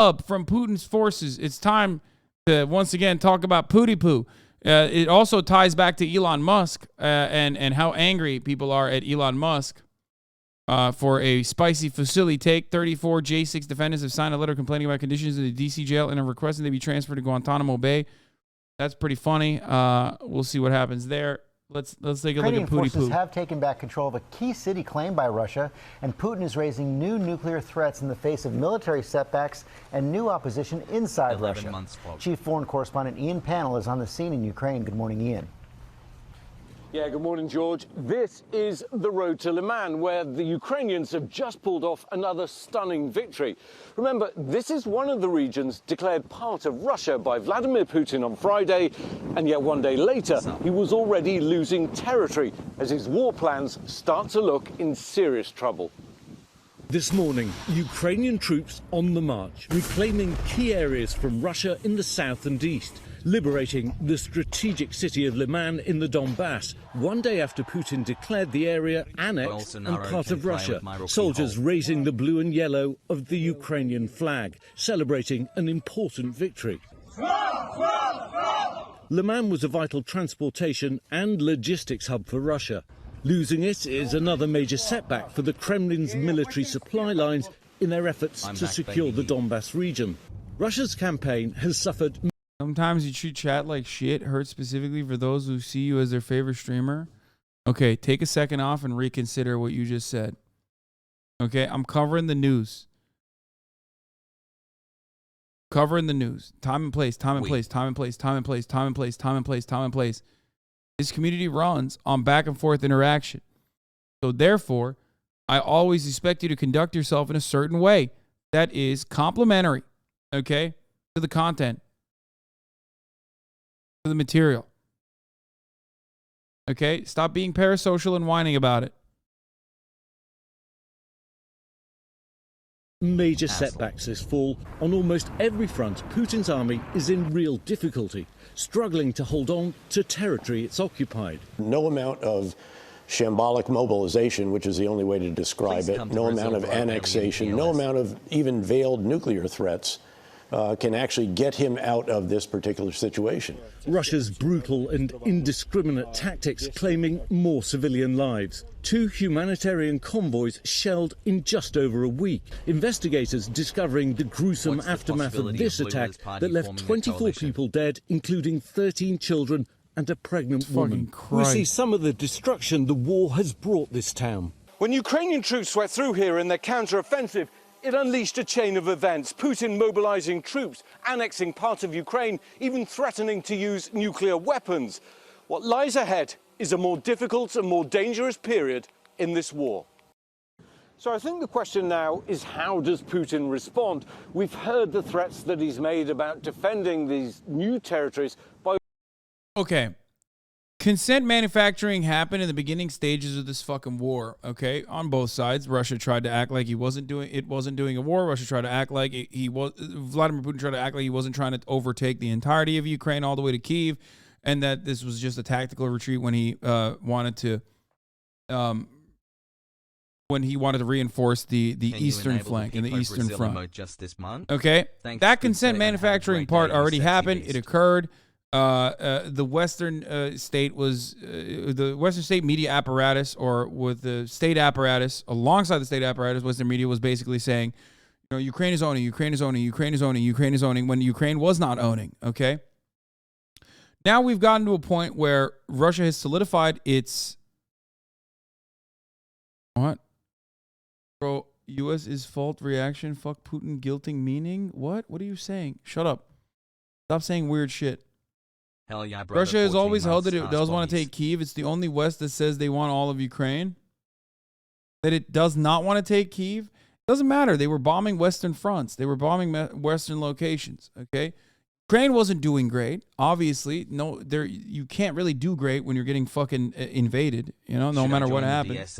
up from Putin's forces. It's time to once again talk about Pooty Poo. It also ties back to Elon Musk and how angry people are at Elon Musk for a spicy facility take. 34 J6 defendants have signed a letter complaining about conditions in the D.C. jail and are requesting they be transferred to Guantanamo Bay. That's pretty funny. We'll see what happens there. Let's take a look at Pooty Poo. Forces have taken back control of a key city claimed by Russia, and Putin is raising new nuclear threats in the face of military setbacks and new opposition inside Russia. Chief Foreign Correspondent Ian Pannell is on the scene in Ukraine. Good morning, Ian. Yeah, good morning, George. This is the road to Liman, where the Ukrainians have just pulled off another stunning victory. Remember, this is one of the regions declared part of Russia by Vladimir Putin on Friday, and yet one day later, he was already losing territory as his war plans start to look in serious trouble. This morning, Ukrainian troops on the march, reclaiming key areas from Russia in the south and east, liberating the strategic city of Liman in the Donbass, one day after Putin declared the area annexed and part of Russia. Soldiers raising the blue and yellow of the Ukrainian flag, celebrating an important victory. Liman was a vital transportation and logistics hub for Russia. Losing it is another major setback for the Kremlin's military supply lines in their efforts to secure the Donbass region. Russia's campaign has suffered. Sometimes you treat chat like shit, hurt specifically for those who see you as their favorite streamer. Okay, take a second off and reconsider what you just said. Okay, I'm covering the news. Covering the news. Time and place, time and place, time and place, time and place, time and place, time and place, time and place. This community runs on back and forth interaction. So therefore, I always expect you to conduct yourself in a certain way that is complementary, okay, to the content, to the material. Okay? Stop being parasocial and whining about it. Major setbacks this fall. On almost every front, Putin's army is in real difficulty, struggling to hold on to territory it's occupied. No amount of shambolic mobilization, which is the only way to describe it, no amount of annexation, no amount of even veiled nuclear threats can actually get him out of this particular situation. Russia's brutal and indiscriminate tactics claiming more civilian lives. 2 humanitarian convoys shelled in just over a week. Investigators discovering the gruesome aftermath of this attack that left 24 people dead, including 13 children and a pregnant woman. We see some of the destruction the war has brought this town. When Ukrainian troops swept through here in their counter-offensive, it unleashed a chain of events. Putin mobilizing troops, annexing parts of Ukraine, even threatening to use nuclear weapons. What lies ahead is a more difficult and more dangerous period in this war. So I think the question now is, how does Putin respond? We've heard the threats that he's made about defending these new territories by... Okay. Consent manufacturing happened in the beginning stages of this fucking war, okay? On both sides. Russia tried to act like he wasn't doing a war. Russia tried to act like Vladimir Putin tried to act like he wasn't trying to overtake the entirety of Ukraine all the way to Kyiv, and that this was just a tactical retreat when he wanted to reinforce the eastern flank and the eastern front. Just this month? Okay? That consent manufacturing part already happened. It occurred. The Western state media apparatus, or with the state apparatus, alongside the state apparatus, Western media was basically saying, you know, Ukraine is owning, Ukraine is owning, Ukraine is owning, Ukraine is owning, when Ukraine was not owning, okay? Now we've gotten to a point where Russia has solidified its... What? Bro, U.S. is fault reaction, fuck Putin, guilting meaning? What? What are you saying? Shut up. Stop saying weird shit. Hell yeah, brother. Russia has always held that it does want to take Kyiv. It's the only West that says they want all of Ukraine. That it does not want to take Kyiv. It doesn't matter. They were bombing Western fronts. They were bombing Western locations. Okay, Ukraine wasn't doing great. Obviously, no, you can't really do great when you're getting fucking invaded. You know, no matter what happens.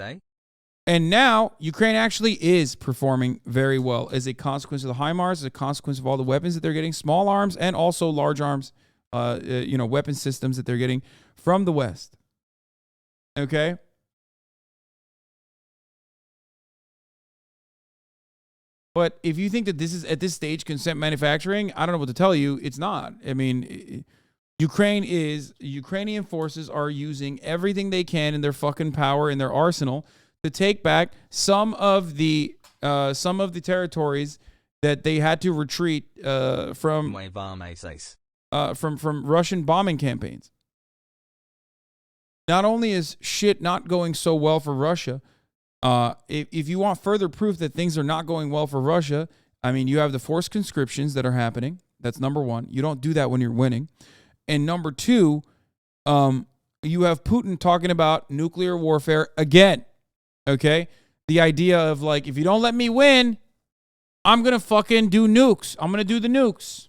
And now Ukraine actually is performing very well as a consequence of the HIMARS, as a consequence of all the weapons that they're getting, small arms and also large arms. Weapon systems that they're getting from the West. Okay? But if you think that this is at this stage consent manufacturing, I don't know what to tell you. It's not. I mean, Ukrainian forces are using everything they can in their fucking power, in their arsenal, to take back some of the territories that they had to retreat from Russian bombing campaigns. Not only is shit not going so well for Russia, if you want further proof that things are not going well for Russia, I mean, you have the forced conscriptions that are happening. That's number one. You don't do that when you're winning. And number two, you have Putin talking about nuclear warfare again. Okay? The idea of like, if you don't let me win, I'm going to fucking do nukes. I'm going to do the nukes.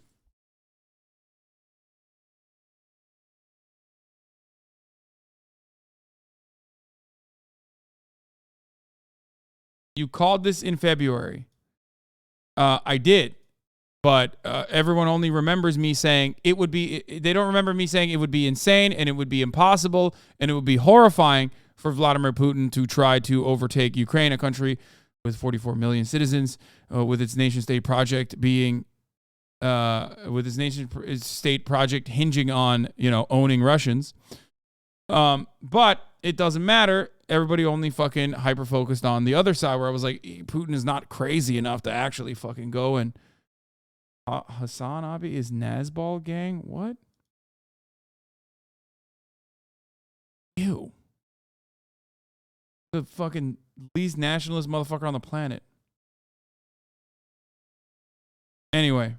You called this in February. I did. But everyone only remembers me saying it would be, they don't remember me saying it would be insane and it would be impossible and it would be horrifying for Vladimir Putin to try to overtake Ukraine, a country with 44 million citizens, with its nation-state project being, with its nation-state project hinging on, owning Russians. But it doesn't matter. Everybody only fucking hyper-focused on the other side where I was like, Putin is not crazy enough to actually fucking go and HasanAbi is Nazball gang? What? Ew. The fucking least nationalist motherfucker on the planet. Anyway.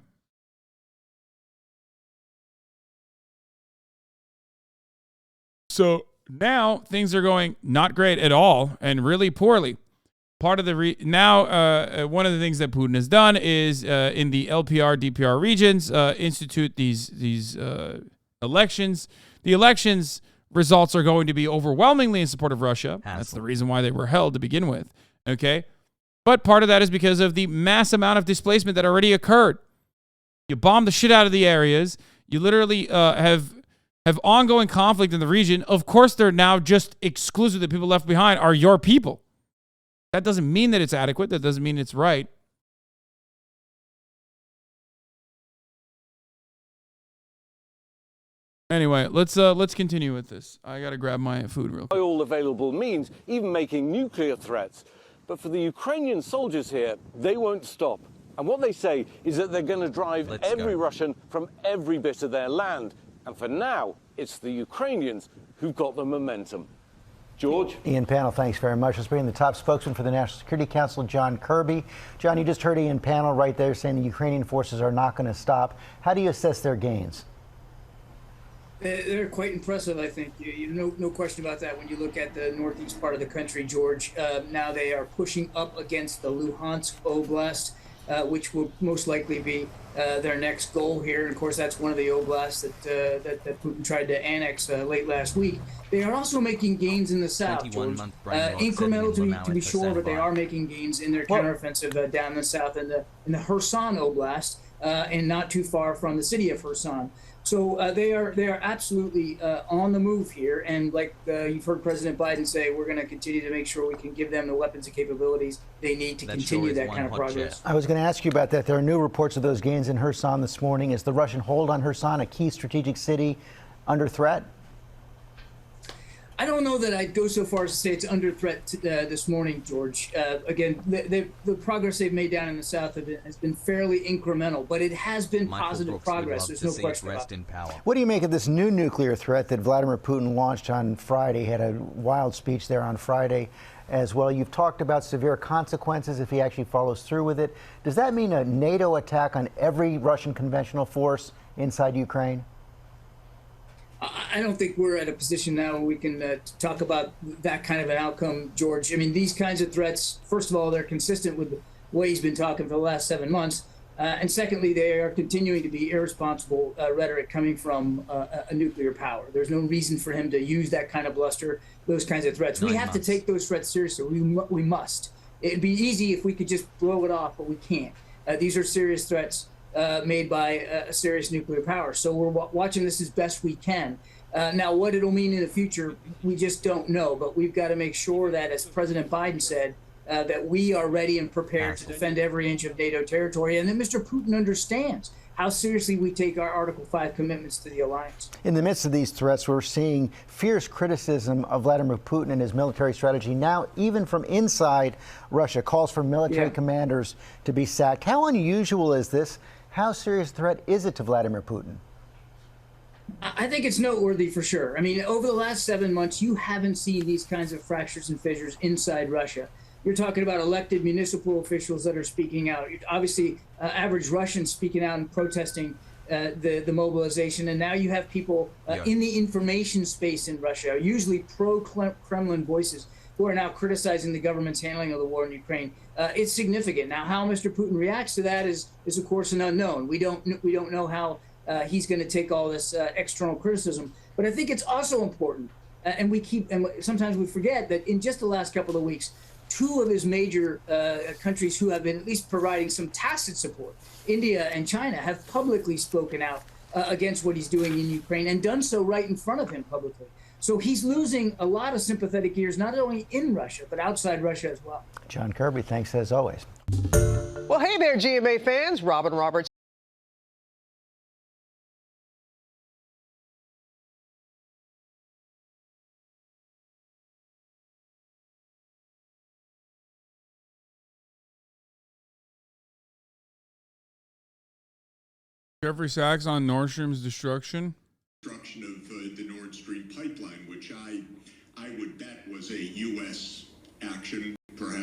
So now things are going not great at all and really poorly. Part of the one of the things that Putin has done is in the LPR, DPR regions institute these elections. The elections results are going to be overwhelmingly in support of Russia. That's the reason why they were held to begin with. Okay, but part of that is because of the mass amount of displacement that already occurred. You bomb the shit out of the areas. You literally have ongoing conflict in the region. Of course, they're now just exclusive. The people left behind are your people. That doesn't mean that it's adequate. That doesn't mean it's right. Anyway, let's continue with this. I got to grab my food real quick. By all available means, even making nuclear threats. But for the Ukrainian soldiers here, they won't stop. And what they say is that they're going to drive every Russian from every bit of their land. And for now, it's the Ukrainians who've got the momentum. George? Ian Panel, thanks very much. Let's bring in the top spokesman for the National Security Council, John Kirby. John, you just heard Ian Panel right there saying the Ukrainian forces are not going to stop. How do you assess their gains? They're quite impressive, I think. No question about that when you look at the northeast part of the country, George. Now they are pushing up against the Luhansk Oblast, which will most likely be their next goal here. And of course, that's one of the oblasts that Putin tried to annex late last week. They are also making gains in the south, George. Incremental to be sure, but they are making gains in their counteroffensive down in the south in the Kherson Oblast, and not too far from the city of Kherson. So they are absolutely on the move here, and like you've heard President Biden say, we're going to continue to make sure we can give them the weapons and capabilities they need to continue that kind of progress. I was going to ask you about that. There are new reports of those gains in Kherson this morning. Is the Russian hold on Kherson, a key strategic city, under threat? I don't know that I'd go so far as to say it's under threat this morning, George. Again, the progress they've made down in the south has been fairly incremental, but it has been positive progress. There's no question about it. What do you make of this new nuclear threat that Vladimir Putin launched on Friday? He had a wild speech there on Friday as well. You've talked about severe consequences if he actually follows through with it. Does that mean a NATO attack on every Russian conventional force inside Ukraine? I don't think we're at a position now where we can talk about that kind of an outcome, George. I mean, these kinds of threats, first of all, they're consistent with the way he's been talking for the last 7 months. And secondly, they are continuing to be irresponsible rhetoric coming from a nuclear power. There's no reason for him to use that kind of bluster, those kinds of threats. We have to take those threats seriously. We must. It'd be easy if we could just blow it off, but we can't. These are serious threats made by a serious nuclear power. So we're watching this as best we can. Now, what it'll mean in the future, we just don't know. But we've got to make sure that, as President Biden said, that we are ready and prepared to defend every inch of NATO territory, and that Mr. Putin understands how seriously we take our Article 5 commitments to the alliance. In the midst of these threats, we're seeing fierce criticism of Vladimir Putin and his military strategy now, even from inside Russia. Calls for military commanders to be sacked. How unusual is this? How serious a threat is it to Vladimir Putin? I think it's noteworthy for sure. I mean, over the last 7 months, you haven't seen these kinds of fractures and fissures inside Russia. You're talking about elected municipal officials that are speaking out. Obviously, average Russians speaking out and protesting the mobilization. And now you have people in the information space in Russia, usually pro-Kremlin voices, who are now criticizing the government's handling of the war in Ukraine. It's significant. Now, how Mr. Putin reacts to that is of course, an unknown. We don't know how he's going to take all this external criticism. But I think it's also important, and sometimes we forget that in just the last couple of weeks, 2 of his major countries who have been at least providing some tacit support, India and China, have publicly spoken out against what he's doing in Ukraine, and done so right in front of him publicly. So he's losing a lot of sympathetic ears, not only in Russia, but outside Russia as well. John Kirby, thanks as always. Well, hey there, GMA fans. Robin Roberts. Jeffrey Sachs on Nordstrom's destruction. Destruction of the Nord Stream pipeline, which I would bet was a U.S. action, perhaps